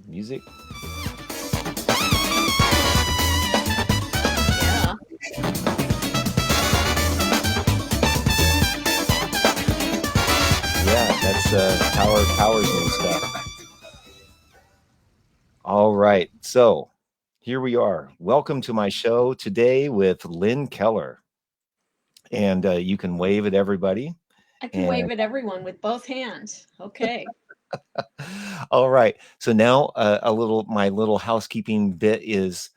Music. Yeah. Yeah, that's Power's new stuff. All right. So here we are. Welcome to my show today with Lynn Keller. And you can wave at everybody. I can And wave at everyone with both hands. Okay. all right. So now my little housekeeping bit is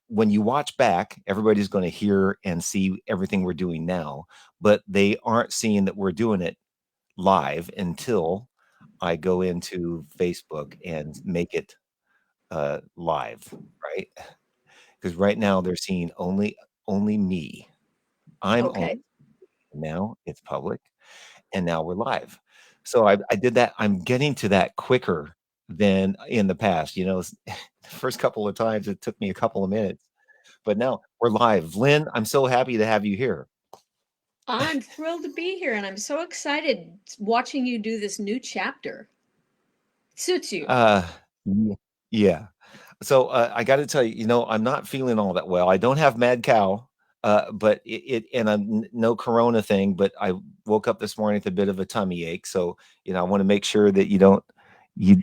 when you watch back, everybody's going to hear and see everything we're doing now, but they aren't seeing that we're doing it live until I go into Facebook and make it live, right? Because right now they're seeing only me. I'm on Okay. now. It's public, and now we're live. So I did that. I'm getting to that quicker than in the past. The first couple of times it took me a couple of minutes, but now we're live. Lynn, I'm so happy to have you here. I'm thrilled to be here and I'm so excited watching you do this new chapter. It suits you. Uh, y- yeah. So I got to tell you, I'm not feeling all that well. I don't have mad cow, but and I'm no corona thing. But I woke up this morning with a bit of a tummy ache. So I want to make sure that you, you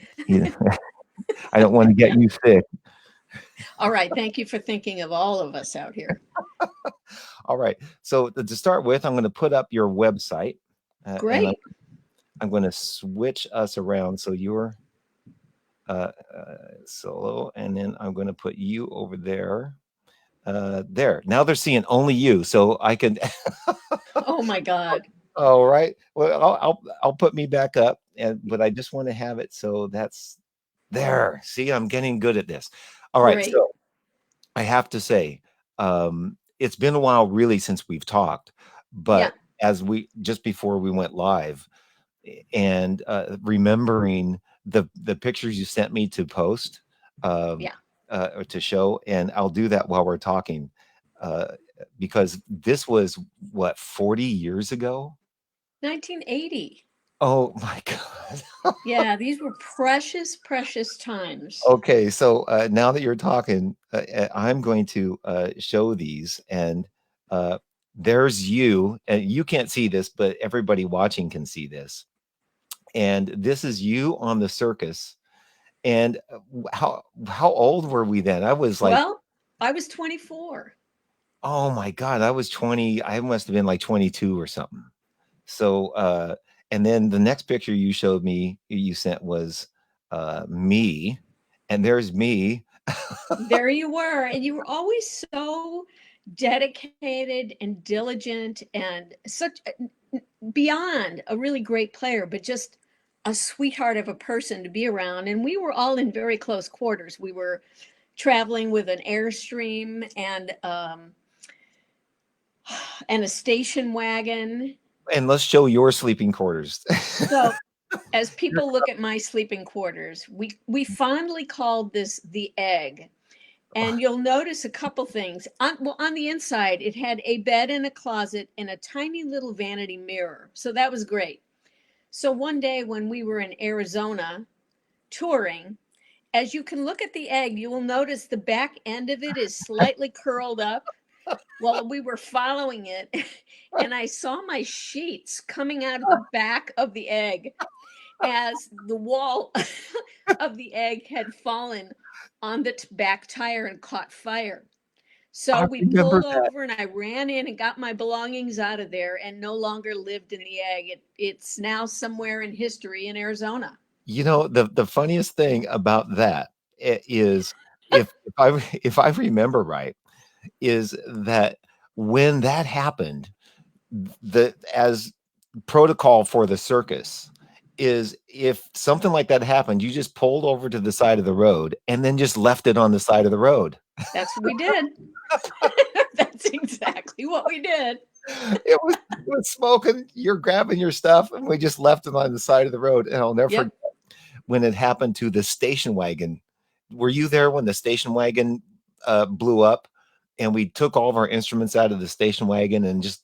I don't want to get you sick. All right. Thank you for thinking of all of us out here. All right. So to start with, I'm going to put up your website, and Great. I'm going to switch us around. So you're solo, and then I'm going to put you over there. There. Now they're seeing only you, so I can. Oh my God. All right. Well, I'll put me back up, but I just want to have it so that's there. See, I'm getting good at this. All right. Great. So I have to say, it's been a while, really, since we've talked. Yeah. But as we just before we went live, and remembering the pictures you sent me to post, um, Yeah. or to show, and I'll do that while we're talking, uh, because this was what 40 years ago. 1980. Oh my god. Yeah. These were precious, precious times. Okay, so now that you're talking, I'm going to show these, and uh, there's you, and you can't see this, but everybody watching can see this. And this is you on the circus. And how old were we then? I was like, Well, I was 24. oh my god, I was 20. I must have been like 22 or something. So, and then the next picture you showed me, you sent was me, and there's me. There you were. And you were always so dedicated and diligent and such beyond a really great player, but just a sweetheart of a person to be around. And we were all in very close quarters. We were traveling with an Airstream and a station wagon. And let's show your sleeping quarters. So as people look at my sleeping quarters, we fondly called this the egg. And you'll notice a couple things. On the inside, it had a bed and a closet and a tiny little vanity mirror. So that was great. So one day when we were in Arizona touring, as you can look at the egg, you will notice the back end of it is slightly curled up. Well, we were following it, and I saw my sheets coming out of the back of the egg as the wall of the egg had fallen on the back tire and caught fire. So I we remember pulled that. over and I ran in and got my belongings out of there and no longer lived in the egg. It's now somewhere in history in Arizona. The funniest thing about that is if I remember right, is that when that happened, the as protocol for the circus is if something like that happened, you just pulled over to the side of the road and then just left it on the side of the road. That's what we did. That's exactly what we did. It was smoking. You're grabbing your stuff, and we just left it on the side of the road. And I'll never forget Yep. when it happened to the station wagon. Were you there when the station wagon blew up, and we took all of our instruments out of the station wagon and just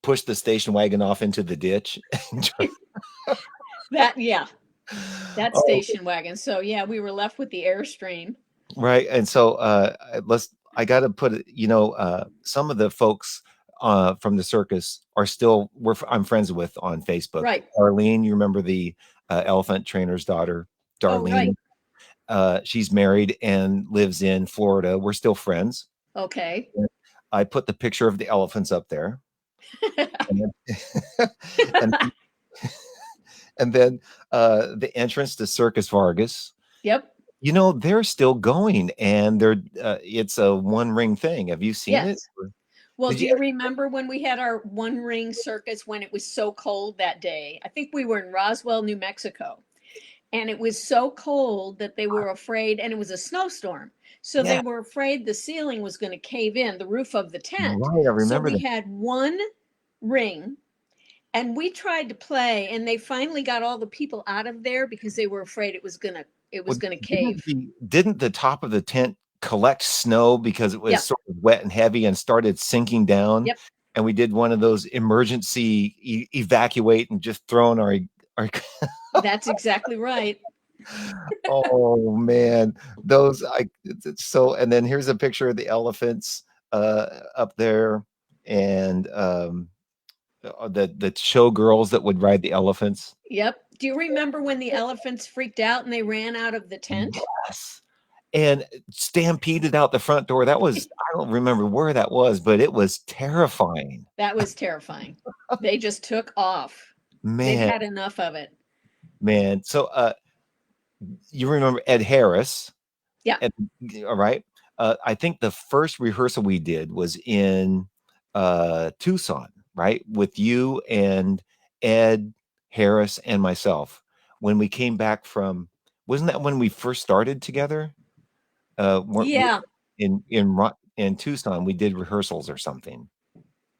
pushed the station wagon off into the ditch? That, yeah. That Oh, station wagon. So yeah, we were left with the Airstream. right. And so I got to put it, some of the folks from the circus are still I'm friends with on Facebook. Right. Arlene, you remember the elephant trainer's daughter, Oh, right. Darlene? She's married and lives in Florida. We're still friends. Okay. I put the picture of the elephants up there. And and and then the entrance to Circus Vargas. Yep. They're still going, and it's a one ring thing. Have you seen it? Yes. Well, Did do you you remember when we had our one ring circus when it was so cold that day? I think we were in Roswell, New Mexico. And it was so cold that they were afraid, and it was a snowstorm. So they Yeah, were afraid the ceiling was going to cave in, the roof of the tent. right. I So remember we that. had one ring and we tried to play, and they finally got all the people out of there because they were afraid it was Well, gonna cave. didn't the top of the tent collect snow because it was Yep. sort of wet and heavy and started sinking down? Yep. And we did one of those emergency evacuate and just thrown our That's exactly right. Oh man, those I it's so and then here's a picture of the elephants up there and the showgirls that would ride the elephants. Yep. Do you remember when the elephants freaked out and they ran out of the tent? Yes. And stampeded out the front door. That was I don't remember where that was, but it was terrifying. That was terrifying. They just took off. They've Man, had enough of it. man. So you remember Ed Harris? Yeah. And all right. I think the first rehearsal we did was in Tucson, right? With you and Ed Harris and myself. When we came back from, wasn't that when we first started together? Weren't we Yeah. in Tucson? We did rehearsals or something.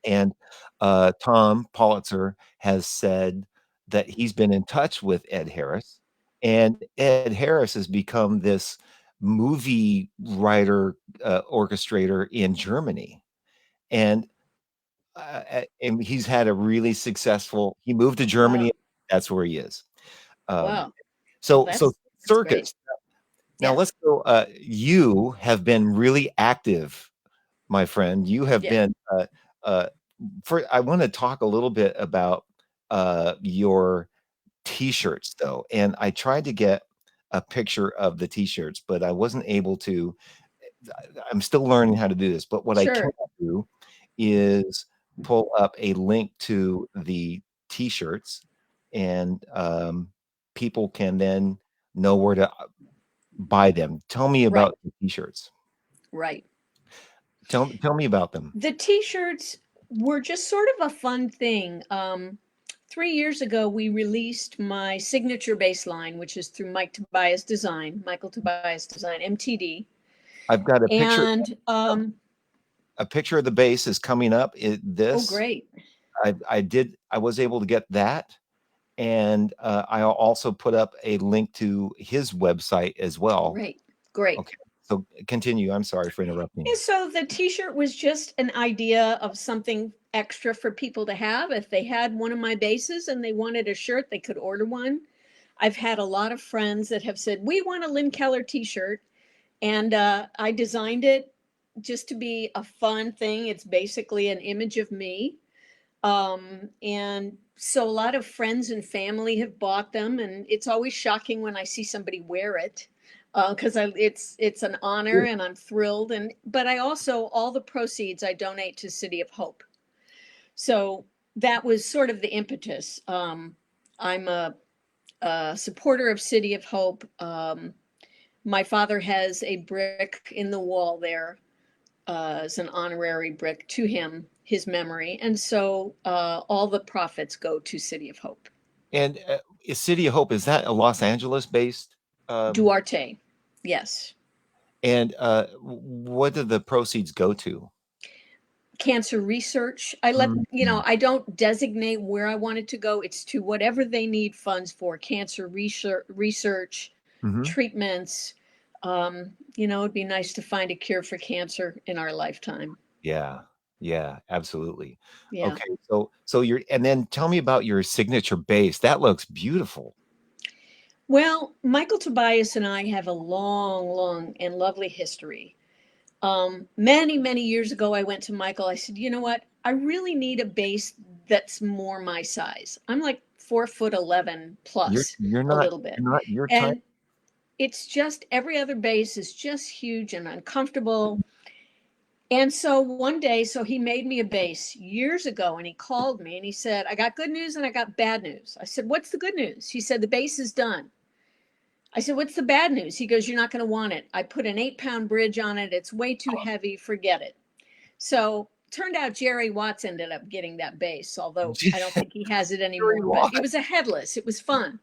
And Tom Politzer has said that he's been in touch with Ed Harris, and Ed Harris has become this movie writer, orchestrator in Germany. And he's had a really successful he moved to Germany. Wow. That's where he is. Um, Wow. Well, so that's great. circus. Now Yeah. let's go. You have been really active, my friend. You have Yeah. been uh, I want to talk a little bit about your t-shirts though. And I tried to get a picture of the t-shirts, but I wasn't able to. I'm still learning how to do this, but what I can Sure. do is pull up a link to the t-shirts and people can then know where to buy them. Tell me Right. about the t-shirts. Right. Tell me about them. The t-shirts were just sort of a fun thing. 3 years ago, we released my signature bass line, which is through Michael Tobias Design, MTD. I've got And a picture of the base is coming up. oh, This great, I was able to get that, and I also put up a link to his website as well. great, great. Okay, so continue. I'm sorry for And interrupting. so the t-shirt was just an idea of something extra for people to have. If they had one of my bases and they wanted a shirt, they could order one. I've had a lot of friends that have said, we want a Lynn Keller t-shirt. And I designed it just to be a fun thing. It's basically an image of me. And so a lot of friends and family have bought them, and it's always shocking when I see somebody wear it because it's an honor and I'm thrilled. And but I also all the proceeds I donate to City of Hope. So that was sort of the impetus. I'm a supporter of City of Hope. My father has a brick in the wall there as an honorary brick to him, his memory. And so all the profits go to City of Hope. And is City of Hope, is that a Los Angeles based? Um, Duarte, yes. and what do the proceeds go to? Cancer research. Mhm. I don't designate where I want it to go. It's to whatever they need funds for cancer research, Mhm. treatments. It'd be nice to find a cure for cancer in our lifetime. Yeah. Yeah, absolutely. Yeah. Okay, so you're and then tell me about your signature base. That looks beautiful. Well, Michael Tobias and I have a long, long and lovely history. Many, many years ago, I went to Michael. I said, you know what? I really need a bass that's more my size. I'm like 4'11" You're plus you're a not little bit. you're not you're tiny. And it's just every other bass is just huge and uncomfortable. And so one day, so he made me a bass years ago and he called me and he said, I got good news and I got bad news. I said, what's the good news? He said, the bass is done. I said, what's the bad news? He goes, you're not going to want it. I put an 8-pound bridge on it. It's way too heavy. Forget it. So turned out Jerry Watts ended up getting that bass, although I don't think he has it Very anymore, but wide. it was a headless. It was fun.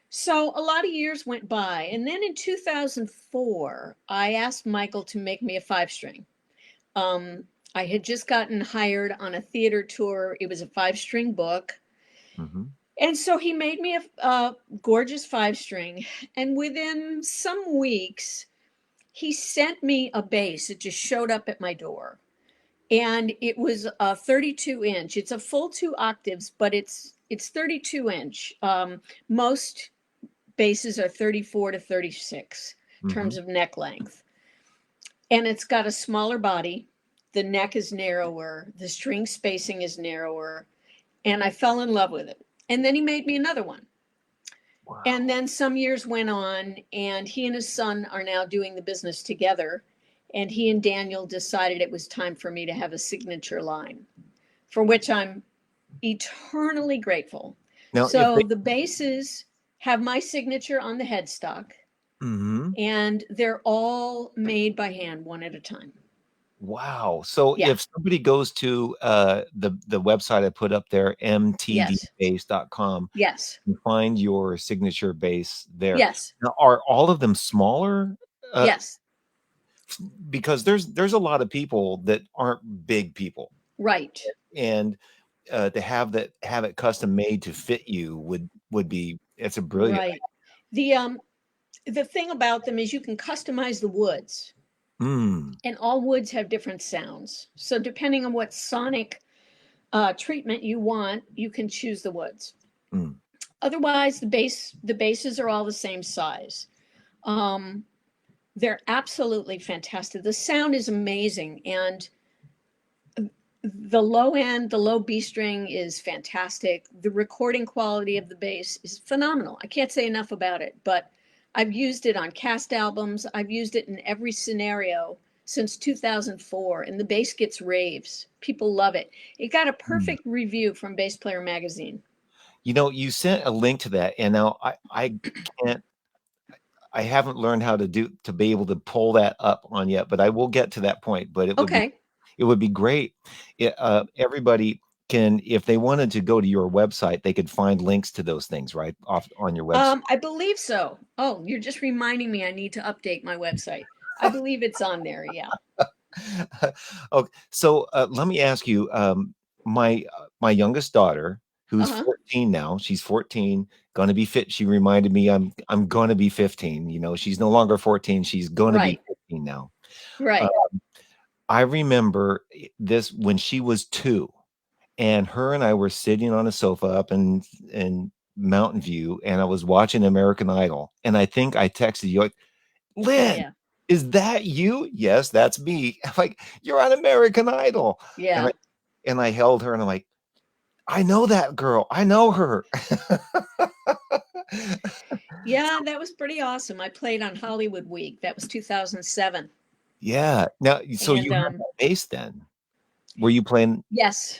So a lot of years went by. And then in 2004, I asked Michael to make me a 5-string. Um, I had just gotten hired on a theater tour. It was a 5-string book. Mhm. And so he made me a gorgeous 5-string. And within some weeks, he sent me a bass. It just showed up at my door. And it was a 32 inch. It's a full 2 octaves, but it's 32 inch. Most basses are 34 to 36 in terms Mhm. of neck length. And it's got a smaller body. The neck is narrower. The string spacing is narrower. And I fell in love with it. And then he made me another one. And Wow. then some years went on, and he and his son are now doing the business together. And he and Daniel decided it was time for me to have a signature line, for which I'm eternally grateful. Now if they So the bases have my signature on the headstock, Mhm. and they're all made by hand, one at a time. Wow. So Yeah. if somebody goes to, the website I put up there, Yes. mtdbase.com, Yes. and find your signature base there. Yes. Now, are all of them smaller? Uh, Yes. because there's a lot of people that aren't big people, Right. and, to have it custom made to fit you would be it's a brilliant Right. The thing about them is you can customize the woods, Mm, and all woods have different sounds. So depending on what sonic treatment you want, you can choose the woods. mm. Otherwise, the bases are all the same size. Um, they're absolutely fantastic. The sound is amazing, and the low end, the low B string is fantastic. The recording quality of the bass is phenomenal. I can't say enough about it, but I've used it on cast albums. I've used it in every scenario since 2004, and the bass gets raves. People love it. It got a Mm. perfect review from Bass Player Magazine. You know, you sent a link to that, and now I can't I haven't learned how to be able to pull that up on yet, but I will get to that point, but Okay. it would be great. Everybody can if they wanted to go to your website, they could find links to those things, right, off on your website. I believe so. Oh, you're just reminding me I need to update my website. I believe it's on there. Yeah. Okay, so, let me ask you, my youngest daughter, Uh who's huh. 14 now, she's 14, gonna be fit she reminded me I'm gonna be 15, she's no longer 14, she's gonna be Right. 15 now. Uh, Right. I remember this when she was 2, and her and I were sitting on a sofa up in Mountain View, and I was watching American Idol, and I think I texted you like, "Lynn, Yeah. is that you?" "Yes, that's me." I'm like, "You're on American Idol." And I Yeah. and I held her and I'm like, "I know that girl. I know her." Yeah, that was pretty awesome. I played on Hollywood Week. That was 2007. Yeah. Now, so And you had that bass then? Were you playing yes,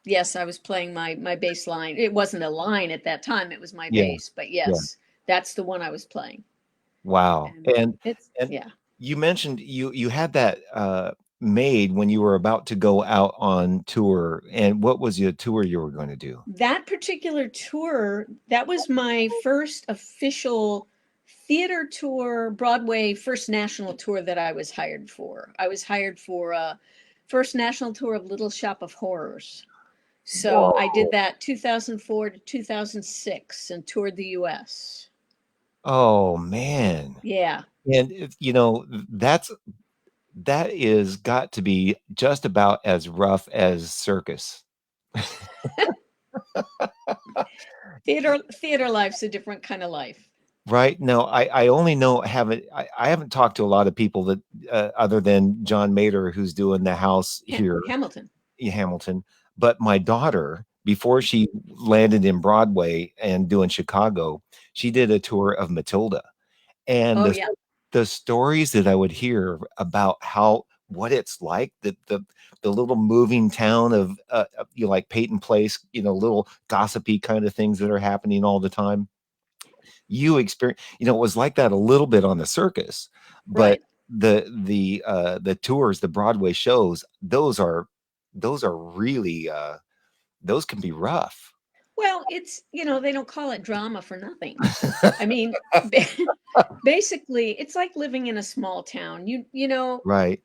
yes, I was playing my bass line. It wasn't a line at that time, it was my Yeah, bass, but yeah. yes, that's the one I was playing. Wow. And it's And yeah. you mentioned you had that, made when you were about to go out on tour, and what was your tour you were gonna do? That particular tour, that was my first official theater tour, Broadway first national tour that I was hired for. I was hired for first national tour of Little Shop of Horrors. So I did Whoa. that 2004 to 2006 and toured the US. Oh, man. Yeah. And that is got to be just about as rough as circus. Theater life's a different kind of life. Right? No, I only know I haven't talked to a lot of people that, other than John Mader, who's doing the house here Hamilton. in Hamilton, but my daughter, before she landed in Broadway and doing Chicago, she did a tour of Matilda, and Oh yeah, the stories that I would hear about how what it's like, the little moving town of, you know, like Peyton Place, you know, little gossipy kind of things that are happening all the time. You experience, you know, it was like that a little bit on the circus, but right. the tours, the Broadway shows, those are really, those can be rough. Well, it's, they don't call it drama for nothing. I mean, basically, it's like living in a small town. Right,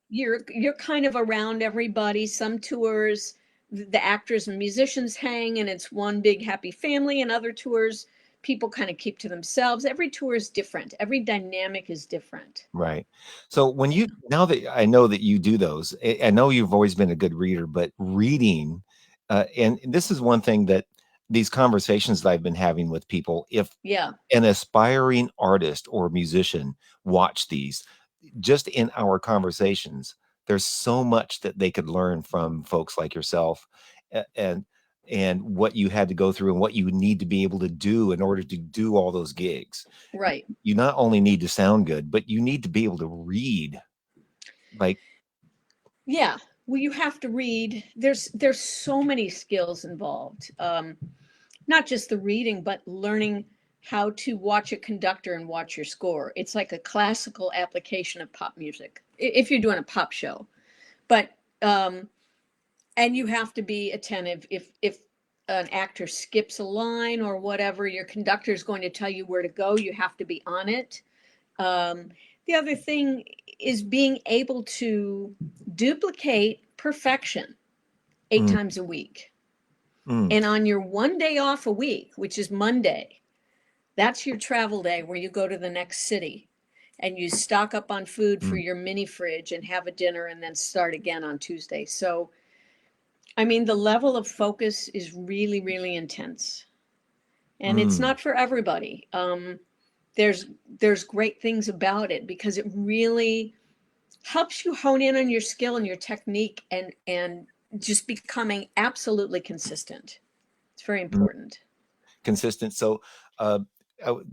You're kind of around everybody. Some tours, the actors and musicians hang, and it's one big happy family, and other tours, people kind of keep to themselves. Every tour is different. Every dynamic is different. right. So when Yeah. you now that I know that you do those, I know you've always been a good reader, but reading, and this is one thing that these conversations that I've been having with people, if Yeah. an aspiring artist or musician watch these, just in our conversations, there's so much that they could learn from folks like yourself, and what you had to go through and what you need to be able to do in order to do all those gigs. Right. You not only need to sound good, but you need to be able to read. Like, Yeah. Well, you have to read. There's so many skills involved. Not just the reading, but learning how to watch a conductor and watch your score. It's like a classical application of pop music if you're doing a pop show. But and you have to be attentive if an actor skips a line or whatever, your conductor is going to tell you where to go. You have to be on it. Um, the other thing is being able to duplicate perfection eight mm, times a week. mm, And on your one day off a week, which is Monday, that's your travel day where you go to the next city and you stock up on food for mm, your mini fridge and have a dinner and then start again on Tuesday. So, I mean, the level of focus is really, really intense. And it's mm, not for everybody. There's great things about it because it really helps you hone in on your skill and your technique and just becoming absolutely consistent. It's very mm. important. Consistent. So,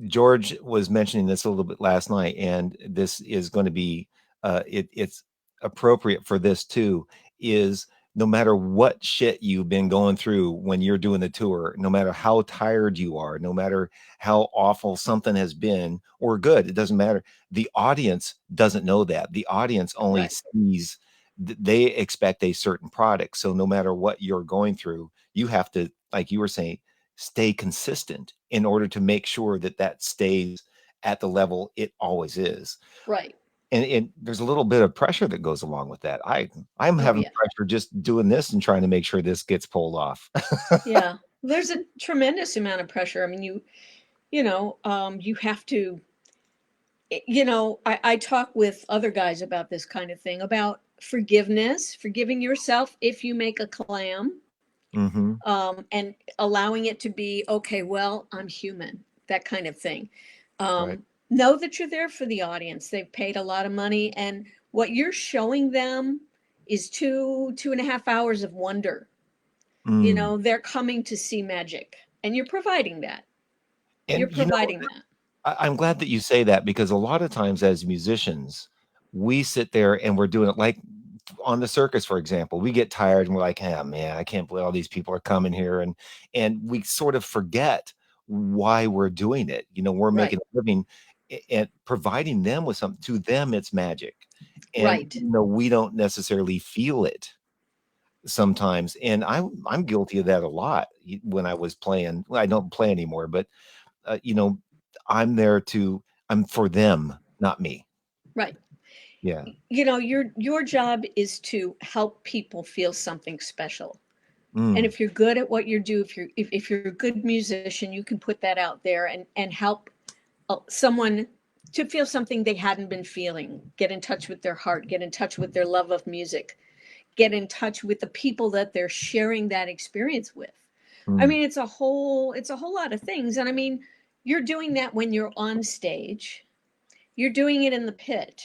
George was mentioning this a little bit last night, and this is going to be, it's appropriate for this too. Is no matter what shit you've been going through when you're doing the tour, no matter how tired you are, no matter how awful something has been or good, it doesn't matter. The audience doesn't know that. The audience only Right. sees, they expect a certain product. So no matter what you're going through, you have to, like you were saying, stay consistent in order to make sure that that stays at the level it always is. Right. And there's a little bit of pressure that goes along with that. I'm Oh having yeah. pressure just doing this and trying to make sure this gets pulled off. Yeah. There's a tremendous amount of pressure. I mean, you have to, I talk with other guys about this kind of thing, about forgiveness, forgiving yourself if you make a clam, Mhm. and allowing it to be, okay, well, I'm human, that kind of thing. Right. Know that you're there for the audience. They've paid a lot of money, and what you're showing them is 2.5 hours of wonder. Mm. They're coming to see magic, and you're providing that. You're And, providing that. I'm glad that you say that because a lot of times as musicians, we sit there and we're doing it like on the circus, for example. We get tired and we're like, "Ah, man, I can't believe all these people are coming here," and we sort of forget why we're doing it. You know, we're making Right. a living and providing them with something. To them, it's magic, and Right. we don't necessarily feel it sometimes. And I'm guilty of that a lot when I was playing. Well, I don't play anymore, but uh, you know, I'm there to I'm for them, not me. Right. Yeah. Your job is to help people feel something special. And Mm, if you're good at what you do, if you're a good musician, you can put that out there and help someone to feel something they hadn't been feeling, get in touch with their heart, get in touch with their love of music, get in touch with the people that they're sharing that experience with. I mm, mean, it's a whole lot of things. And I mean, you're doing that when you're on stage. You're doing it in the pit.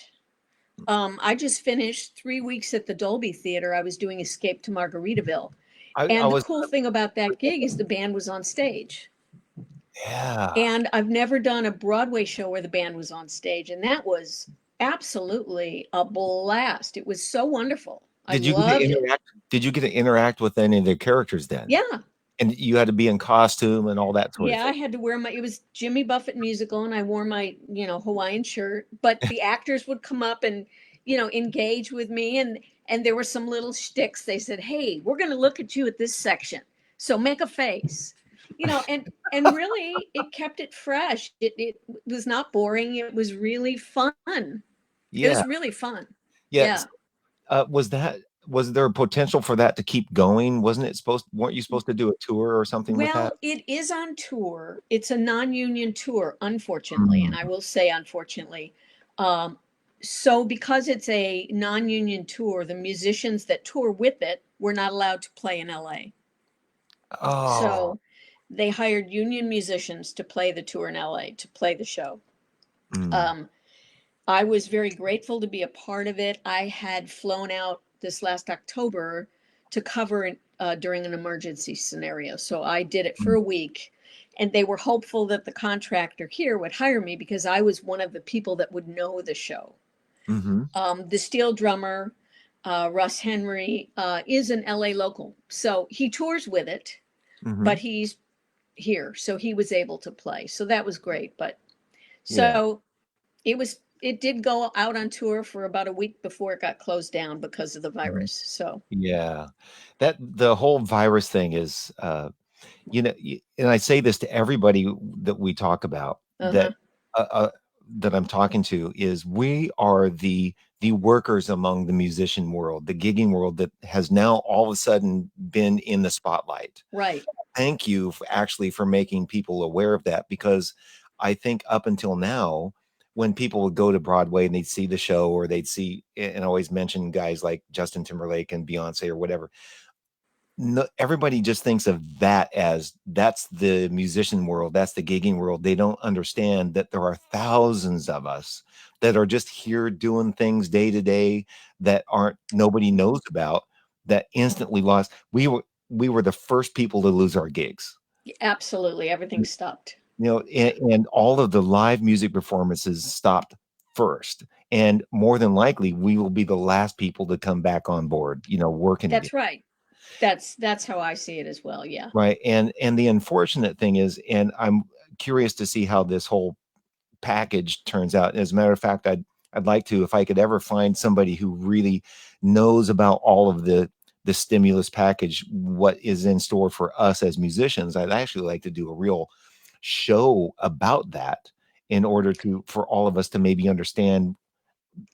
I just finished 3 weeks at the Dolby Theater. I was doing Escape to Margaritaville. I And the was cool thing about that gig is the band was on stage. yeah. And I've never done a Broadway show where the band was on stage. And that was absolutely a blast. It was so wonderful. I Did you get to loved it. interact did you get to interact with any of the characters then? Yeah. And you had to be in costume and all that sort of Yeah, I thing? had to wear my, it was Jimmy Buffett musical, and I wore my, Hawaiian shirt, but the actors would come up and, engage with me, and there were some little shticks. They said, "Hey, we're going to look at you at this section. So make a face." And really it kept it fresh. It was not boring. It was really fun. It Yeah, was really fun. yeah, Yeah. was there a potential for that to keep going? Wasn't it supposed weren't you supposed to do a tour or something with that? Well, it is on tour. It's a non-union tour, unfortunately, Mm, and I will say unfortunately. Um, so because it's a non-union tour, the musicians that tour with it were not allowed to play in LA. oh, So they hired union musicians to play the tour in LA, to play the show. mm, Um, I was very grateful to be a part of it. I had flown out this last October to cover it during an emergency scenario. So I did it for mm, a week. And they were hopeful that the contractor here would hire me because I was one of the people that would know the show. mhm, The steel drummer, Russ Henry, is an LA local. So he tours with it, but mhm, he's here. So he was able to play. So that was great. But yeah, so it did go out on tour for about a week before it got closed down because of the mhm, virus. So, yeah. That the whole virus thing is, and I say this to everybody that we talk about uh-huh. uh, uh, that I'm talking to is we are the workers among the musician world, the gigging world that has now all of a sudden been in the spotlight. Right. Thank you for actually for making people aware of that because I think up until now, when people would go to Broadway and they'd see the show or they'd see and always mention guys like Justin Timberlake and Beyonce or whatever, no, everybody just thinks of that as that's the musician world, that's the gigging world. They don't understand that there are thousands of us that are just here doing things day to day that aren't nobody knows about that instantly lost. We were the first people to lose our gigs. Absolutely. Everything stopped. And all of the live music performances stopped first. And more than likely, we will be the last people to come back on board, working again. That's right. That's how I see it as well. Yeah. Right, and the unfortunate thing is and I'm curious to see how this whole package turns out. As a matter of fact, I'd like to if I could ever find somebody who really knows about all of the stimulus package, what is in store for us as musicians, I'd actually like to do a real show about that in order to for all of us to maybe understand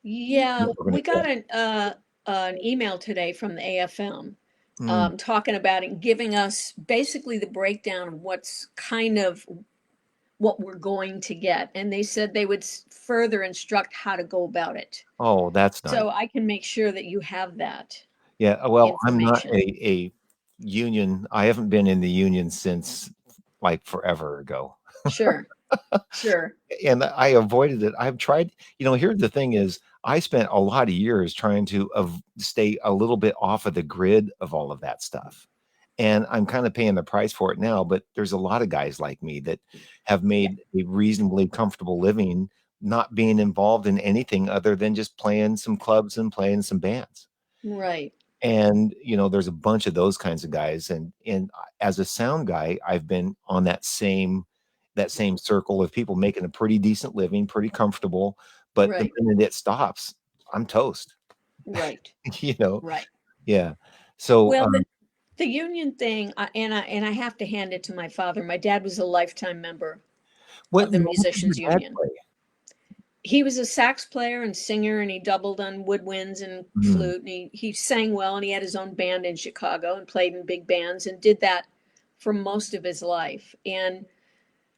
Yeah. what we're gonna We got get. an email today from the AFM Mm, talking about it, giving us basically the breakdown of what's kind of what we're going to get. And they said they would further instruct how to go about it. oh, that's nice. So I can make sure that you have that Yeah, well, I'm not information. a union I haven't been in the union since, like, forever ago, Sure. Sure. and I avoided it. I've tried here's the thing is, I spent a lot of years trying to stay a little bit off of the grid of all of that stuff, and I'm kinda paying the price for it now, but there's a lot of guys like me that have Yeah. made a reasonably comfortable living not being involved in anything other than just playing some clubs and playing some bands. Right. And, there's a bunch of those kinds of guys, and as a sound guy, I've been on that same circle of people making a pretty decent living, pretty comfortable, but the Right. minute it stops, I'm toast, Right. you know? Right. Yeah. So, Well, the union thing, and I have to hand it to my father. My dad was a lifetime member what of the what did your musicians dad union. play? He was a sax player and singer, and he doubled on woodwinds and Mm, flute, and he sang well, and he had his own band in Chicago and played in big bands and did that for most of his life. And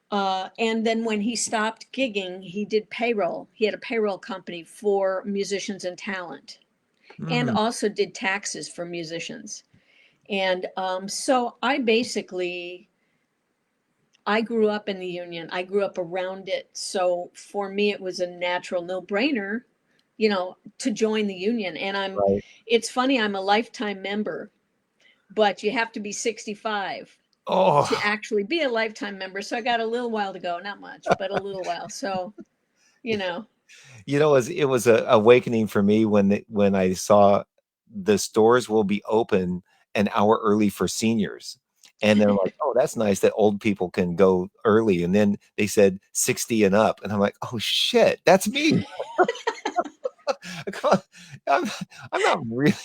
then when he stopped gigging, he did payroll. He had a payroll company for musicians and talent, and mm, also did taxes for musicians. And so I grew up in the union. I grew up around it. So for me, it was a natural no brainer, to join the union. And Right. it's funny, I'm a lifetime member, but you have to be 65 to Oh, actually be a lifetime member. So I got a little while to go, not much, but a little while. So, you know, it was a awakening for me when I saw the stores will be open an hour early for seniors. And they're like, "Oh, that's nice that old people can go early." And then they said 60 and up. And I'm like, "Oh shit, that's me." Come on. I'm, I'm not really.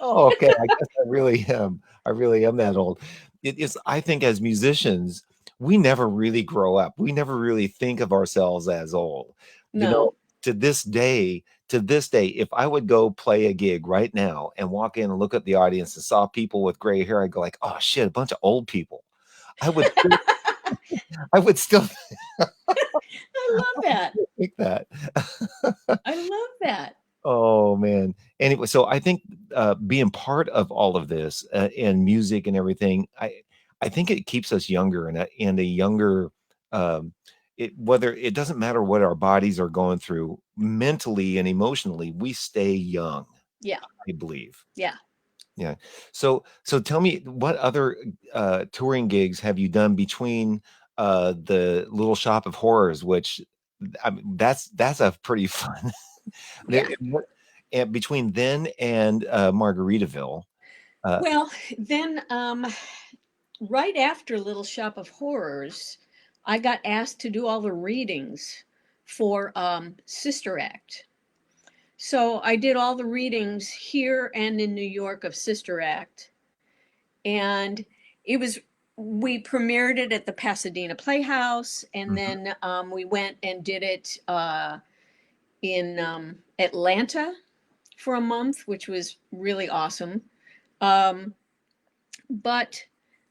Oh, okay. I guess I really am. I really am that old. It is, I think, as musicians, we never really grow up. We never really think of ourselves as old. You know, no. to this day, if I would go play a gig right now and walk in and look at the audience and saw people with gray hair, I'd go like, "Oh shit, a bunch of old people." I would still, I would still I love that. think that. I love that. Oh man. Anyway, so I think being part of all of this and music and everything, I think it keeps us younger and a younger. Um, whether it doesn't matter what our bodies are going through mentally and emotionally, we stay young. Yeah. I believe. Yeah. Yeah. So tell me, what other touring gigs have you done between the Little Shop of Horrors, which I mean, that's a pretty fun. Yeah. And between then and, Margaritaville, uh Well, then, right after Little Shop of Horrors, I got asked to do all the readings for Sister Act. So I did all the readings here and in New York of Sister Act. And it was, we premiered it at the Pasadena Playhouse. And Mhm. then we went and did it in Atlanta for a month, which was really awesome. Um, But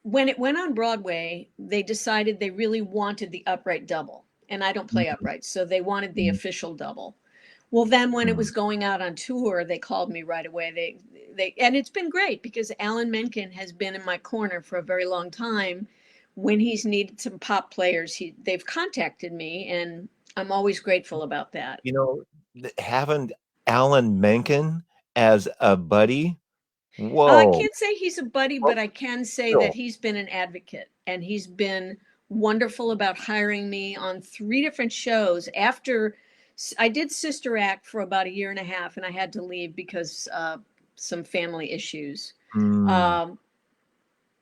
when it went on Broadway, they decided they really wanted the upright double. And I don't play Mhm. upright, so they wanted the Mhm. official double. Well, then when it Mhm. was going out on tour, they called me right away. And it's been great because Alan Menken has been in my corner for a very long time. When he's needed some pop players, they've contacted me, and I'm always grateful about that. You know, having Alan Menken as a buddy, I whoa. can't say he's a buddy, Well, but I can say that still. he's been an advocate and he's been wonderful about hiring me on 3 different shows. After I did Sister Act for about a year and a half, and I had to leave because some family issues. Mm. Um,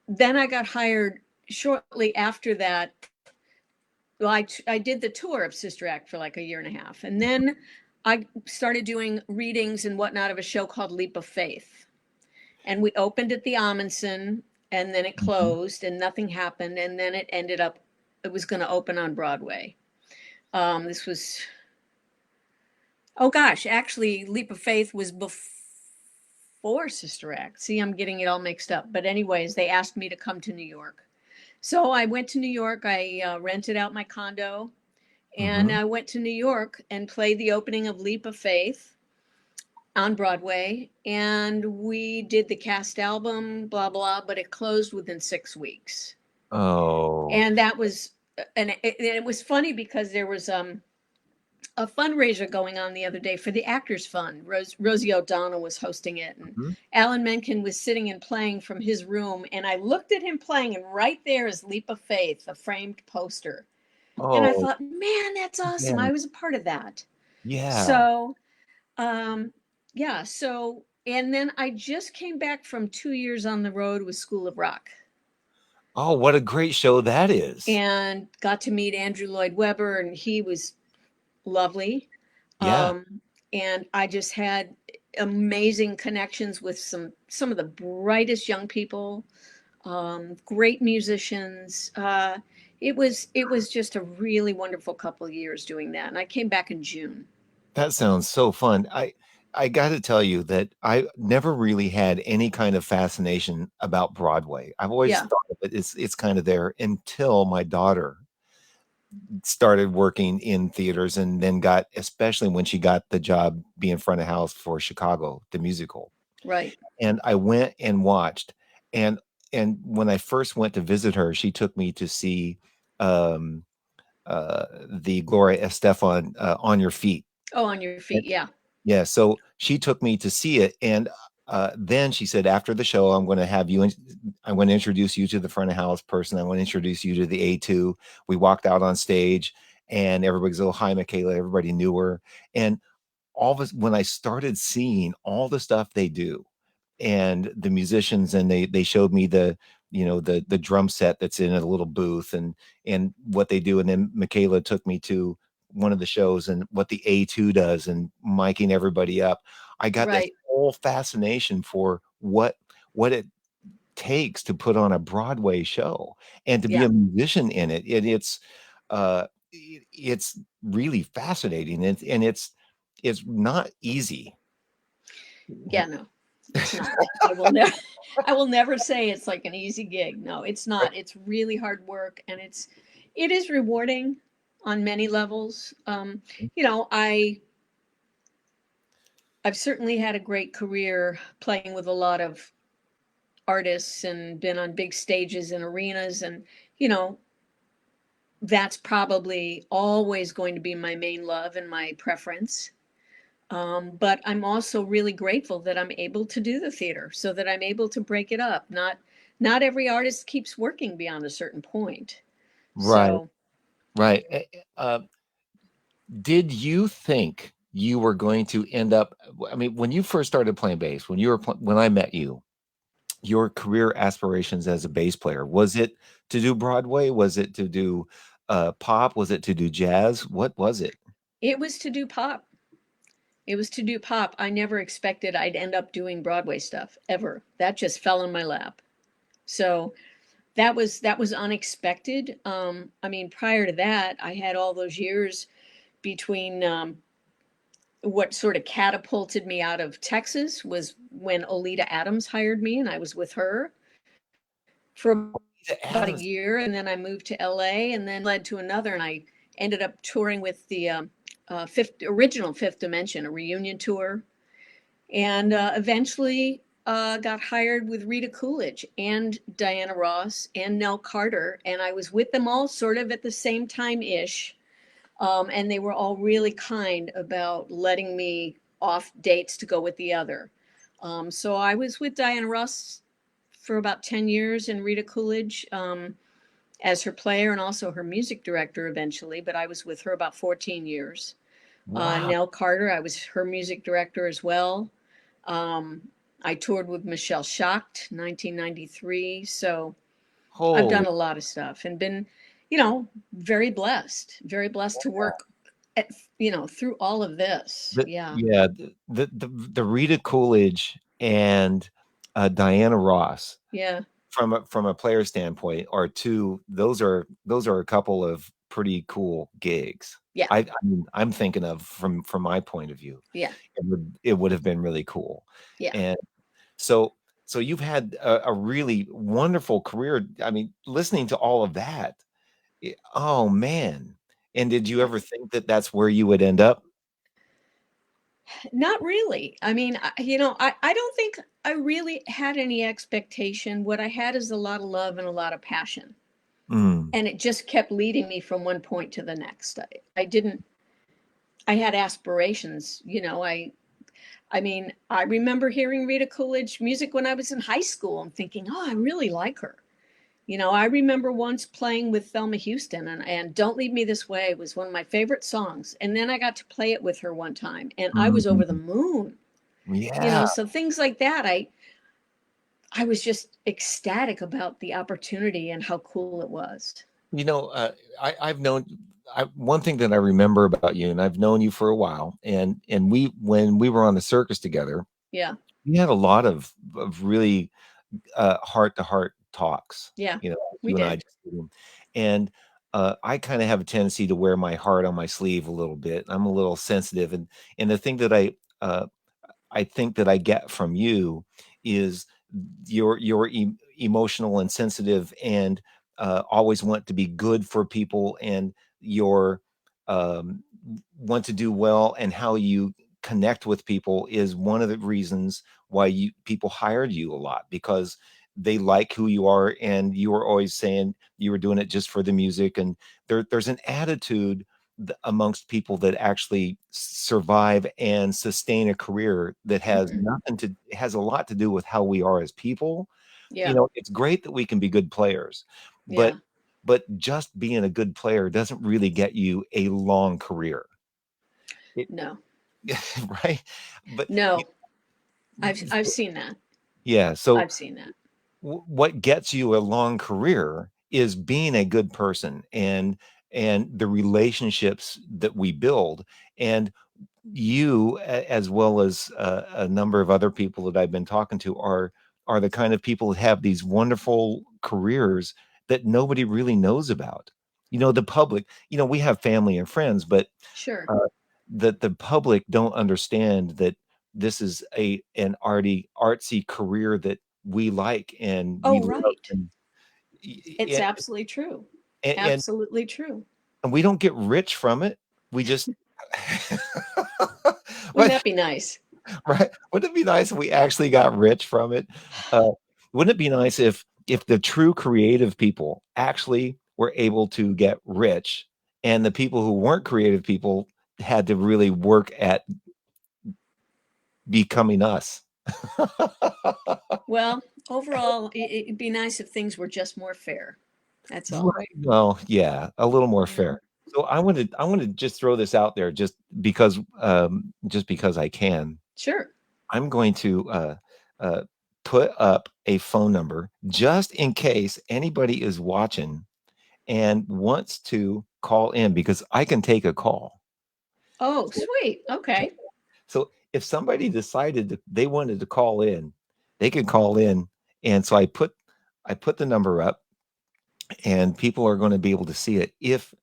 then I got hired shortly after that. Well, I did the tour of Sister Act for like a year and a half, and then I started doing readings and whatnot of a show called Leap of Faith, and we opened at the Amundsen, and then it Mhm. closed and nothing happened, and then it was going to open on Broadway. This was, oh gosh, actually Leap of Faith was before Sister Act. See, I'm getting it all mixed up, but anyways, they asked me to come to New York, so I went to New York. I rented out my condo, and Mhm. I went to New York and played the opening of Leap of Faith on Broadway, and we did the cast album, blah blah, but it closed within 6 weeks. Oh. And that was, and it was funny because there was a fundraiser going on the other day for the Actors Fund. Rosie O'Donnell was hosting it, and Mhm. Alan Menken was sitting and playing from his room, and I looked at him playing, and right there is Leap of Faith, a framed poster. And I Oh, thought, man, that's awesome. man. I was a part of that. Yeah. So um, yeah. So, and then I just came back from 2 years on the road with School of Rock Oh, what a great show that is. and got to meet Andrew Lloyd Webber, and he was lovely. Yeah. Um, and I just had amazing connections with some of the brightest young people, great musicians. It was just a really wonderful couple of years doing that. And I came back in June. That sounds so fun. I gotta tell you that I never really had any kind of fascination about Broadway. I've always Yeah, thought of it, it's kind of there until my daughter started working in theaters and then got, especially when she got the job being front of house for Chicago, the musical. right. And I went and watched, and when I first went to visit her, she took me to see, um, the Gloria Estefan, On Your Feet. Oh, on your feet. Yeah. Yeah, so she took me to see it, and then she said, "After the show, I'm gonna introduce you to the front of house person. I wanna introduce you to the A2." We walked out on stage, and everybody's, "Oh, hi, Michaela." Everybody knew her, and all of us when I started seeing all the stuff they do and the musicians, and they showed me the drum set that's in a little booth, and what they do, and then Michaela took me to one of the shows and what the A2 does and miking everybody up. I got this Right. whole fascination for what it takes to put on a Broadway show and to be Yeah. a musician in it. It's really fascinating, and it's not easy. Yeah. No, it's not. I will never, I will never say it's like an easy gig. No, it's not. It's really hard work, and it is rewarding on many levels. I've certainly had a great career playing with a lot of artists and been on big stages and arenas, and you know that's probably always going to be my main love and my preference. But I'm also really grateful that I'm able to do the theater, so that I'm able to break it up. Not every artist keeps working beyond a certain point. Right, So right. Did you think you were going to end up I mean, when you first started playing bass, when I met you, your career aspirations as a bass player, was it to do Broadway? Was it to do, pop? Was it to do jazz? What was it? it was to do pop. It was to do pop. I never expected I'd end up doing Broadway stuff ever. That just fell in my lap. So that was unexpected. I mean, prior to that, I had all those years between what sort of catapulted me out of Texas was when Olita Adams hired me, and I was with her for about a The year, and Adams. then I moved to LA, and then one thing led to another, and I ended up touring with the original Fifth Dimension, a reunion tour, and eventually got hired with Rita Coolidge and Diana Ross and Nell Carter, and I was with them all sort of at the same time ish. And they were all really kind about letting me off dates to go with the other. So I was with Diana Ross for about 10 years and Rita Coolidge as her player and also her music director eventually, but I was with her about 14 years. Wow. Nell Carter, I was her music director as well. Um, I toured with Michelle Schacht, 1993. So I've done Holy a lot of stuff and been, very blessed to work at, through all of this. the Yeah. yeah, the Rita Coolidge and, Diana Ross, Yeah. from a player standpoint, are 2 those are a couple of pretty cool gigs. Yeah. I'm thinking of from my point of view. Yeah. It would have been really cool. Yeah. And so so you've had a really wonderful career. I mean, listening to all of that, oh, man. And did you Yeah. ever think that that's where you would end up? Not really. I mean, I don't think I really had any expectation. What I had is a lot of love and a lot of passion. Mm, And it just kept leading me from one point to the next. I didn't, I had aspirations, I mean, I remember hearing Rita Coolidge music when I was in high school and thinking, oh, I really like her. I remember once playing with Thelma Houston, and Don't Leave Me This Way was one of my favorite songs. And then I got to play it with her one time, and I was over the mm, moon. yeah. So things like that, I was just ecstatic about the opportunity and how cool it was. You know, I've known one thing that I remember about you, and I've known you for a while, and when we were on the circus together, Yeah. we had a lot of really heart to heart talks, Yeah. like We you and I did. just did 'em. And I kind of have a tendency to wear my heart on my sleeve a little bit. I'm a little sensitive, and the thing that I think that I get from you is your emotional and sensitive, and always want to be good for people, and your um, want to do well, and how you connect with people is one of the reasons why you people hired you a lot, because they like who you are, and you were always saying you were doing it just for the music. And there's an attitude amongst people that actually survive and sustain a career that has Mhm. nothing to has a lot to do with how we are as people. Yeah. It's great that we can be good players, but Yeah. just being a good player doesn't really get you a long career. It, No. right? But No. I've so, seen that. yeah, so I've seen that. what gets you a long career is being a good person, and the relationships that we build. And you, as well as a number of other people that I've been talking to, are the kind of people that have these wonderful careers that nobody really knows about. The public, we have family and friends, but Sure. uh, the public don't understand that this is an artsy career that we like and we Oh, love. right. And, It's absolutely true. and Absolutely true. and we don't get rich from it. We just Wouldn't but that be nice? right? Wouldn't it be nice if we actually got rich from it? Uh, wouldn't it be nice if the true creative people actually were able to get rich, and the people who weren't creative people had to really work at becoming us? Well, overall, it'd be nice if things were just more fair. That's all. Right. Well, yeah, a little more You know? fair. So I want to just throw this out there, just because I can. Sure. I'm going to uh, put up a phone number just in case anybody is watching and wants to call in, because I can take a call. Oh, So, sweet. Okay. so if somebody decided that they wanted to call in, they could call in. And so I put the number up, and people are going to be able to see it. If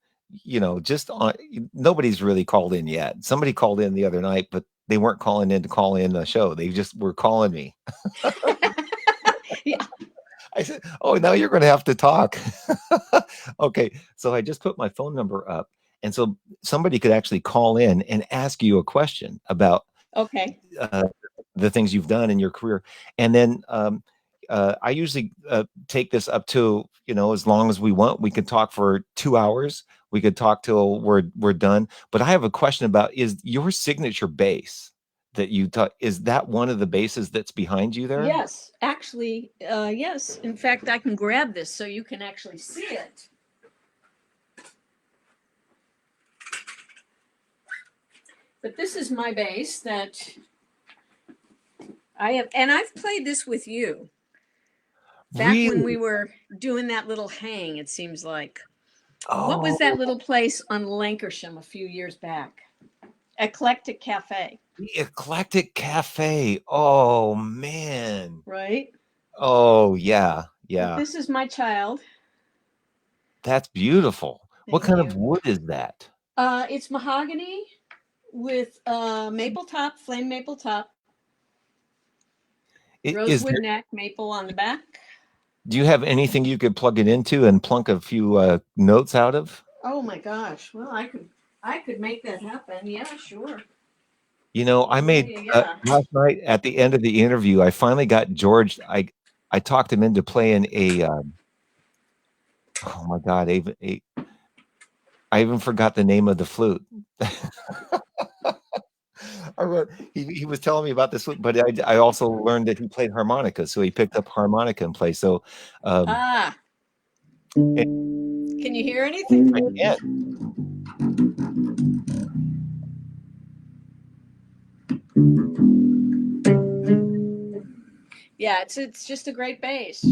just on Nobody's really called in yet. Somebody called in the other night, but they weren't calling in to call in the show. They just were calling me. Yeah. I said, "Oh, now you're going to have to talk." Okay, so I just put my phone number up, and so somebody could actually call in and ask you a question about Okay. uh, the things you've done in your career. And then I usually take this up to, as long as we want. We could talk for 2 hours. We could talk till we're done. But I have a question about, is your signature bass that you taught, is that one of the basses that's behind you there? Yes. Actually, yes. In fact, I can grab this so you can actually see it. But this is my bass that I have, and I've played this with you back when we Really? were doing that little hang, it seems like. What was that Oh, little place on Lancashire a few years back? Eclectic Cafe, the Eclectic Cafe. Oh man. right? Oh yeah, But yeah. this is my child. That's beautiful. What Thank kind of you. wood is that? It's mahogany with maple top, flame maple top, Is rosewood there neck, maple on the back. Do you have anything you could plug it into and plunk a few notes out of? Oh my gosh. Well, I could make that happen. Yeah, sure. I Yeah, made yeah, yeah. last night at the end of the interview, I finally got George. I talked him into playing oh my God, I even forgot the name of the flute. He was telling me about this flute, but I also learned that he played harmonica, so he picked up harmonica and play. So um, Ah, and can you hear I anything? can't. Yeah, it's just a great bass.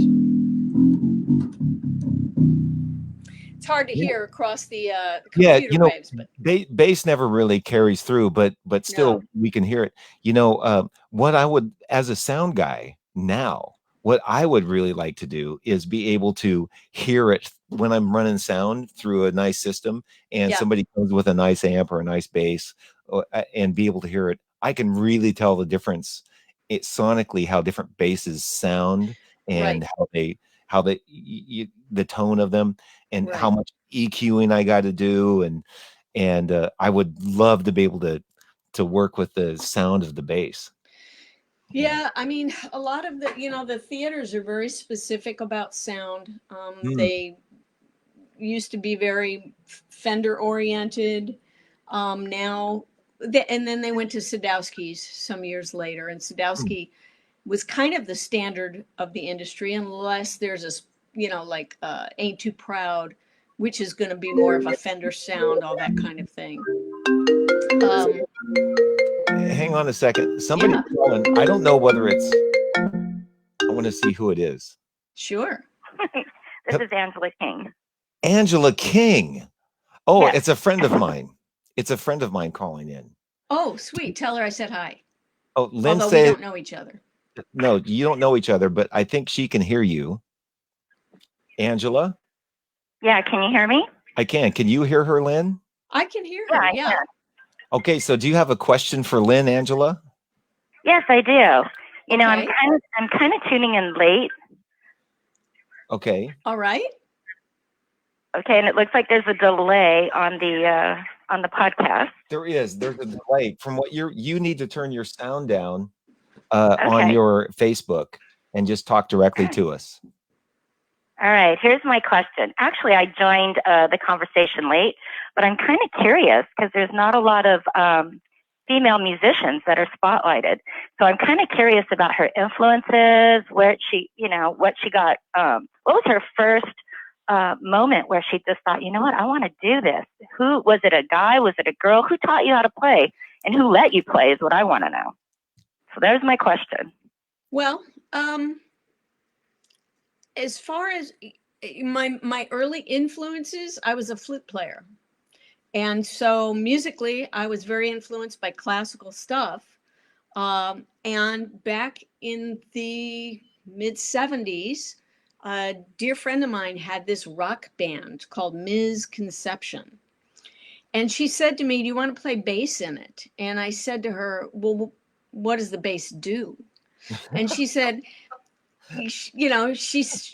It's hard to hear across the Yeah, computer waves, but bass never really carries through, but still no. we can hear it. What I would, as a sound guy now, what I would really like to do is be able to hear it when I'm running sound through a nice system, and Yeah, somebody comes with a nice amp or a nice bass, and be able to hear it. I can really tell the difference, sonically, how different basses sound, and right, the tone of them, and how right. much EQing I got to do. And I would love to be able to work with the sound of the bass. Yeah, I mean, a lot of the theaters are very specific about sound. Mm, They used to be very Fender oriented. Now, and then they went to Sadowski's some years later, and mm. Sadowski was kind of the standard of the industry, unless there's like Ain't Too Proud, which is going to be more of a Fender sound, all that kind of thing. Um, Hang on a second. Somebody's yeah, calling. I don't know whether it's. I want to see who it is. sure. This is Angela King. Angela King. Oh, Yes. it's a friend of mine. It's a friend of mine calling in. Oh, sweet. Tell her I said hi. Oh, Lynn Although we said, don't know each other. no, you don't know each other, but I think she can hear you. Angela? Yeah, can you hear me? I can. Can you hear her, Lynn? I can hear Yeah, her. I Yeah. can. Okay, so do you have a question for Lynn, Angela? Yes, I do. You know, Okay. I'm kind of tuning in late. Okay. All right. Okay, and it looks like there's a delay on the podcast. There is. There's a delay from what you need to turn your sound down on Okay. your Facebook and just talk directly to us. All right, here's my question. Actually, I joined the conversation late, but I'm kind of curious because there's not a lot of female musicians that are spotlighted. So I'm kind of curious about her influences, where she, what she got. What was her first moment where she just thought, you know what, I want to do this? Who was it? A guy? Was it a girl? Who taught you how to play, and who let you play? Is what I want to know. So there's my question. Well, as far as my early influences, I was a flute player. And so musically, I was very influenced by classical stuff. And back in the mid 70s, a dear friend of mine had this rock band called Ms. Conception. And she said to me, "Do you want to play bass in it?" And I said to her, "Well, what does the bass do?" And she said,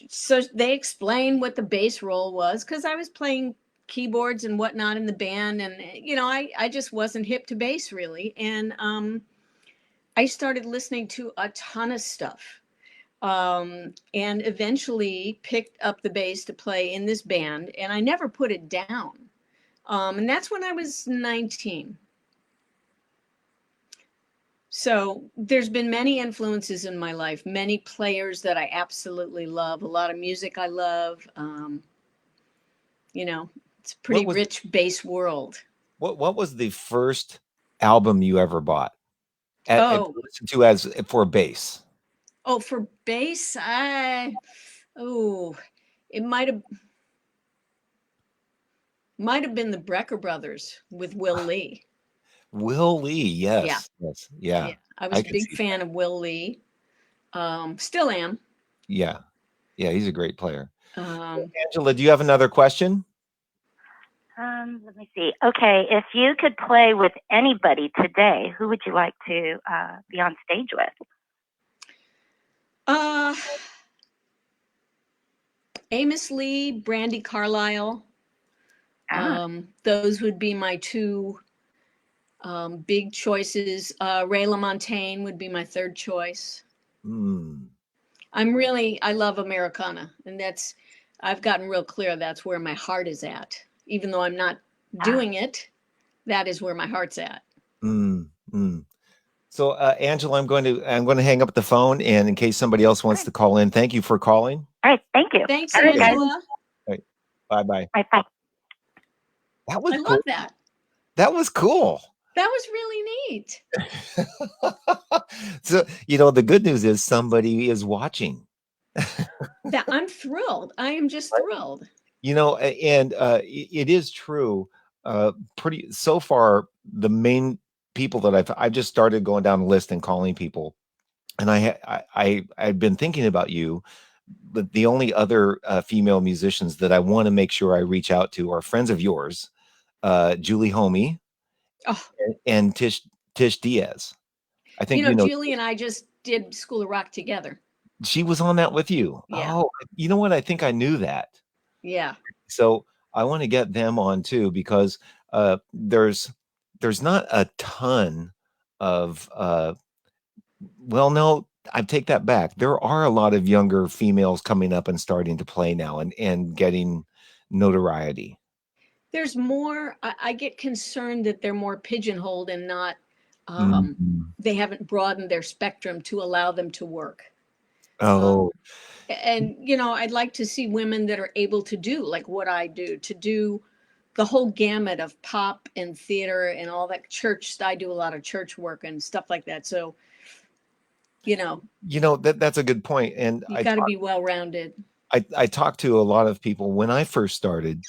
so they explained what the bass role was, because I was playing keyboards and whatnot in the band, and I just wasn't hip to bass really. And I started listening to a ton of stuff, and eventually picked up the bass to play in this band, and I never put it down. And that's when I was 19. So there's been many influences in my life, many players that I absolutely love, a lot of music I love. It's a pretty rich bass world. What was the first album you ever bought? Listened to as for bass. Oh, for bass, it might have been the Brecker Brothers with Will Lee. Will Lee, yes. Yeah. Yes. Yeah. Yeah. I was a big fan of Will Lee. Still am. Yeah. Yeah, he's a great player. Um, Angela, do you have another question? Let me see. Okay, if you could play with anybody today, who would you like to be on stage with? Amos Lee, Brandy Carlisle. Those would be my two big choices. Ray LaMontagne would be my third choice. I love Americana, and I've gotten real clear that's where my heart is at. Even though I'm not doing it, that is where my heart's at. So, Angela, I'm going to hang up the phone, and in case somebody else wants to call in, thank you for calling. All right, thank you. Thanks, Angela. All right, bye. Bye. That was I cool. love that. That was cool. That was really neat. So, the good news is somebody is watching. I'm thrilled. I am just thrilled. And it is true. So far, the main people that I've just started going down the list and calling people, and I've been thinking about you. But the only other female musicians that I want to make sure I reach out to are friends of yours, Julie Homey, and Tish Diaz. I think Julie and I just did School of Rock together. She was on that with you. Yeah. Oh, you know what? I think I knew that. Yeah. So I want to get them on too, because there's not a ton of Well, no, I take that back. There are a lot of younger females coming up and starting to play now and getting notoriety. There's more, I get concerned that they're more pigeonholed and not, Mhm. they haven't broadened their spectrum to allow them to work. Oh, Um, and, you know, I'd like to see women that are able to do like what I do, to do the whole gamut of pop and theater and all that church. I do a lot of church work and stuff like that. So, you know, that's a good point, and you got to be well rounded. I talked to a lot of people when I first started.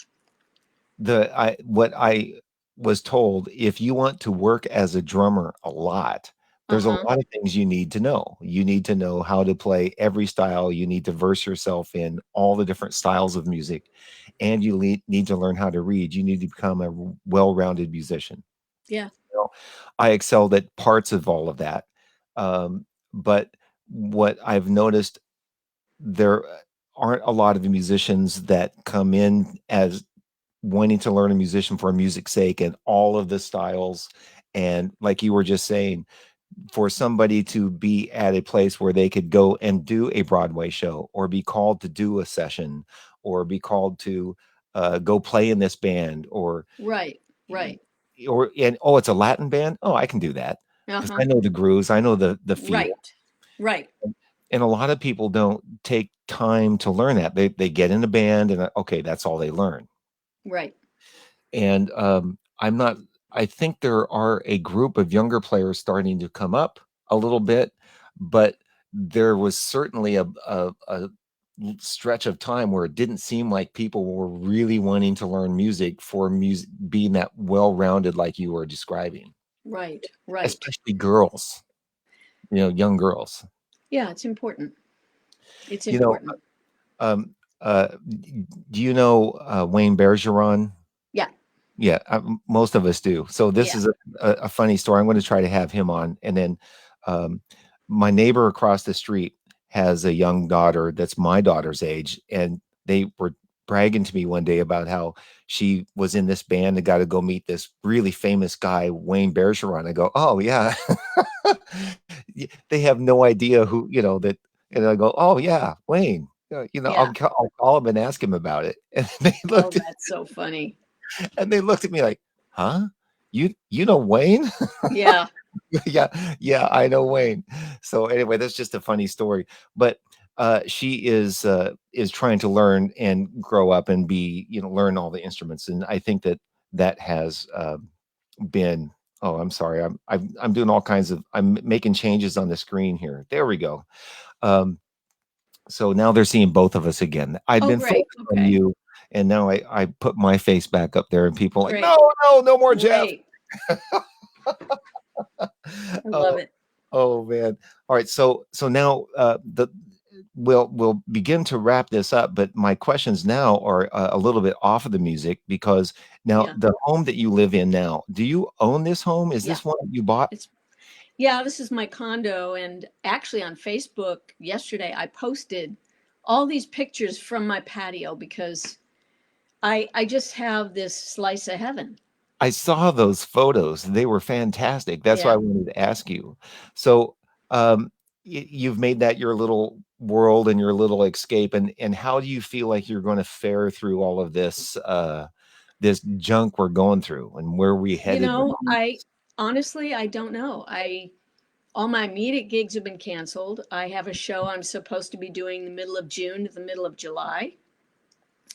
What I was told, if you want to work as a drummer a lot, Uh there's a huh. lot of things you need to know. You need to know how to play every style. You need to verse yourself in all the different styles of music, and you need to learn how to read. You need to become a well-rounded musician. Yeah. You know, I excelled at parts of all of that, but what I've noticed, there aren't a lot of musicians that come in as wanting to learn a musician for music's sake and all of the styles. And like you were just saying, for somebody to be at a place where they could go and do a Broadway show or be called to do a session or be called to go play in this band Right. Right. oh, it's a Latin band. Oh, I can do that Uh because huh. I know the grooves, I know the feel. Right. Right. And a lot of people don't take time to learn that. They get in a band and okay, that's all they learn. Right. And I'm not. I think there are a group of younger players starting to come up a little bit, but there was certainly a stretch of time where it didn't seem like people were really wanting to learn music for music being that well-rounded like you were describing, Right. Right. especially girls, young girls. Yeah. It's important. It's You know, important. um, do you know Wayne Bergeron? Yeah. Yeah, most of us do. So this Yeah. is a funny story. I'm going to try to have him on, and then um, my neighbor across the street has a young daughter that's my daughter's age, and they were bragging to me one day about how she was in this band and got to go meet this really famous guy, Wayne Bergeron. I go, oh yeah, they have no idea who that, and I go, oh yeah, Wayne. Yeah. I'll call him and ask him about it. And they Oh, looked that's so funny. and they looked at me like, "Huh? You know Wayne?" Yeah. Yeah, yeah, I know Wayne. So anyway, that's just a funny story. But she is trying to learn and grow up and learn all the instruments. And I think that has been. Oh, I'm sorry. I'm doing all kinds of. I'm making changes on the screen here. There we go. Um, so now they're seeing both of us again. I'd Oh, been great. focused on Okay. you, and now I put my face back up there, and people are like, Great. no, no, no more Jeff. Great. I love Oh, it. oh man. All right. So now the we'll begin to wrap this up, but my questions now are a little bit off of the music because now Yeah. the home that you live in now, do you own this home? Is Yeah. this one that you bought? It's Yeah, this is my condo. And actually, on Facebook yesterday, I posted all these pictures from my patio because I just have this slice of heaven. I saw those photos. They were fantastic. That's why I Yeah. wanted to ask you. So, you've made that your little world and your little escape, and how do you feel like you're gonna fare through all of this junk we're going through, and where we You headed with know, all I this? honestly, I don't know. All my immediate gigs have been canceled. I have a show I'm supposed to be doing the middle of June to the middle of July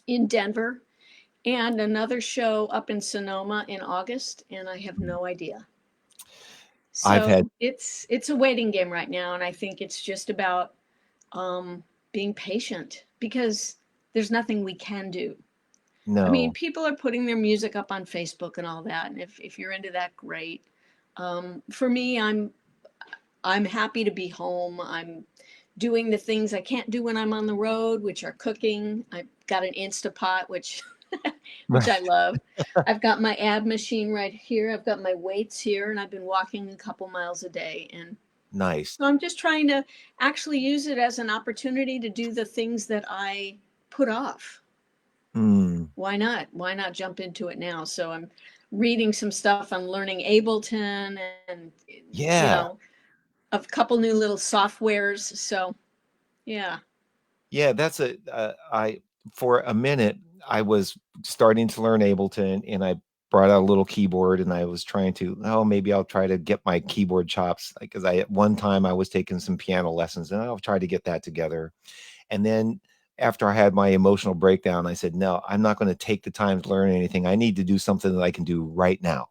in Denver, and another show up in Sonoma in August, and I have no idea. I've had So it's a waiting game right now, and I think it's just about being patient because there's nothing we can do. I mean, no. people are putting their music up on Facebook and all that, and if you're into that, great. For me, I'm happy to be home. I'm doing the things I can't do when I'm on the road, which are cooking. I've got an Instapot, which which I Right. love. I've got my ab machine right here. I've got my weights here, and I've been walking a couple miles a day. And Nice. so I'm just trying to actually use it as an opportunity to do the things that I put off. Mm, Why not? Why not jump into it now? So I'm reading some stuff on learning Ableton and, you yeah. know, a couple new little softwares. So yeah. Yeah, that's I for a minute I was starting to learn Ableton, and I brought out a little keyboard, and I was trying to, oh, maybe I'll try to get my keyboard chops, because I at one time I was taking some piano lessons, and I'll try to get that together. And then after I had my emotional breakdown, I said, no, I'm not going to take the time to learn anything. I need to do something that I can do right now.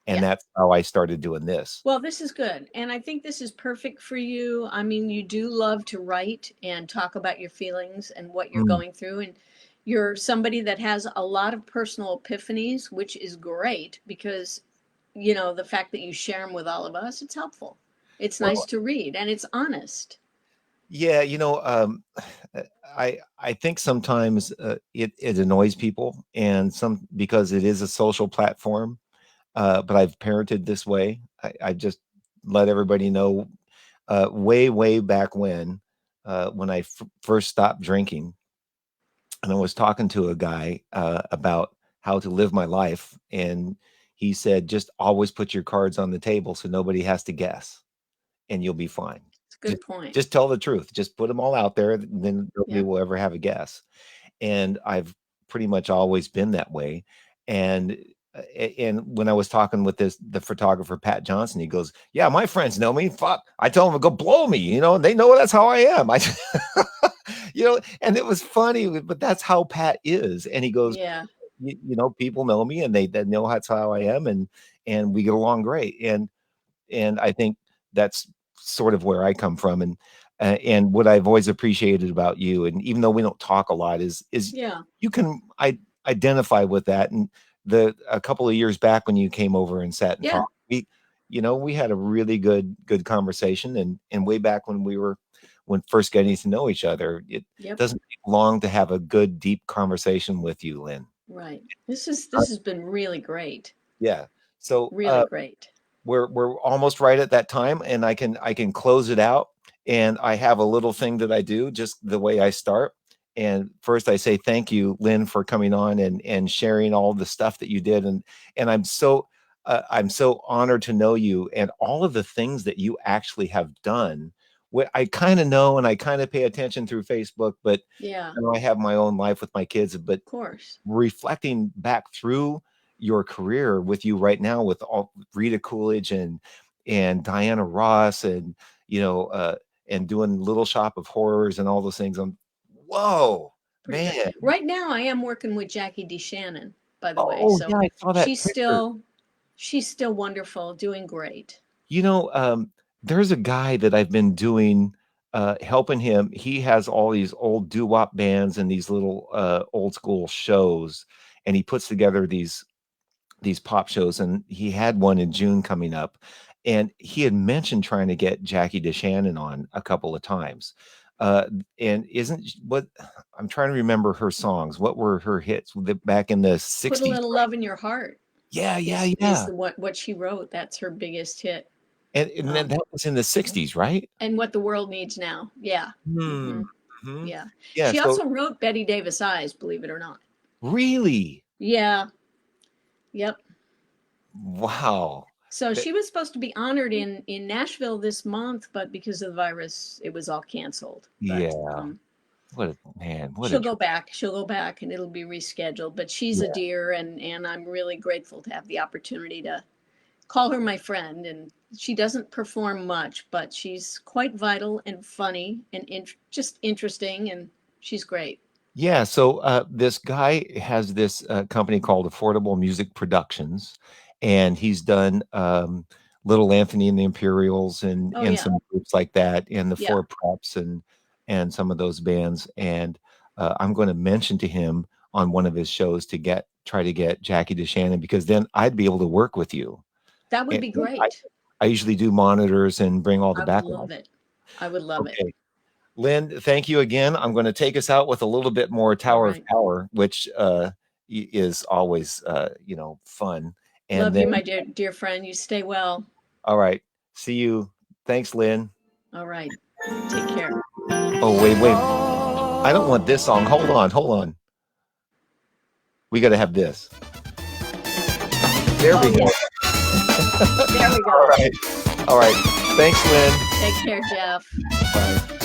And Yeah. that's how I started doing this. Well, this is good. And I think this is perfect for you. I mean, you do love to write and talk about your feelings and what you're Mm. going through. And you're somebody that has a lot of personal epiphanies, which is great because, you know, the fact that you share them with all of us, it's helpful. It's nice Well, to read and it's honest. yeah, I think sometimes it annoys people, and some because it is a social platform. But I've parented this way. I just let everybody know, way back when I first stopped drinking, and I was talking to a guy about how to live my life, and he said, "Just always put your cards on the table so nobody has to guess, and you'll be fine. It's a Just good point. just tell the truth. Just put them all out there, and then nobody Yep. will ever have a guess." And I've pretty much always been that way. And and when I was talking with the photographer Pat Johnson, he goes, "Yeah, my friends know me. Fuck, I tell them to go blow me. They know that's how I am." And it was funny, but that's how Pat is. And he goes, Yeah. People know me, and they know that's how I am, and we get along great. And I think that's sort of where I come from, and what I've always appreciated about you, and even though we don't talk a lot, is Yeah. you can identify with that. And the a couple of years back when you came over and sat and Yeah. talked, we had a really good conversation, and way back when first getting to know each other, it Yep. doesn't take long to have a good deep conversation with you, Lynn. Right. This has been really great. Yeah. So Really great. we're almost right at that time, and I can close it out. And I have a little thing that I do, just the way I start. And first I say thank you, Lynn, for coming on and sharing all the stuff that you did. And I'm so honored to know you and all of the things that you actually have done. What I kind of know, and I kind of pay attention through Facebook, but Yeah. I have my own life with my kids. But Of course. reflecting back through your career with you right now, with all Rita Coolidge and Diana Ross, and doing Little Shop of Horrors and all those things. Whoa, Pretty good. man. Right now, I am working with Jackie DeShannon, by the way. Oh, So yeah, I saw that she's picture. still she's still wonderful, doing great. You know, there's a guy that I've been doing, helping him. He has all these old doo-wop bands and these little old school shows, and he puts together these pop shows, and he had one in June coming up, and he had mentioned trying to get Jackie DeShannon on a couple of times. And isn't what I'm trying to remember her songs. What were her hits back in the Put a 60s, little right? love in your heart Yeah, yeah, is yeah. the what she wrote. That's her biggest hit. And then Um, that was in the 60s, right? and what the world needs now. Yeah. Hmm. Hmm. Mhm. Yeah. Yeah, She so also wrote Betty Davis Eyes, believe it or not. really? Yeah. Yep. Wow. So That she was supposed to be honored in Nashville this month, but because of the virus, it was all canceled. But Yeah. What a man, what a she'll go dr back. She'll go back, and it'll be rescheduled. But she's a yeah. dear, and I'm really grateful to have the opportunity to call her my friend. And she doesn't perform much, but she's quite vital and funny and just interesting, and she's great. Yeah, so, this guy has this, company called Affordable Music Productions, and he's done, Little Anthony and the Imperials Oh and yeah, some groups like that, and the yeah. Four Preps and some of those bands. And, I'm gonna mention to him on one of his shows to try to get Jackie DeShannon, because then I'd be able to work with you. That would And be I great. I usually do monitors and bring all the I would background. love it. I would love it. Okay. Lynn, thank you again. I'm gonna take us out with a little bit more All Tower of right. Power, which, is always, fun. And Love you, then my dear friend. You stay well. all right. See you. Thanks, Lynn. All right. Take care. Oh, wait. I don't want this song. Hold on. We gotta have this. There Oh we go. yeah. There we All go. right. All right. Thanks, Lynn. Take care, Jeff. Bye.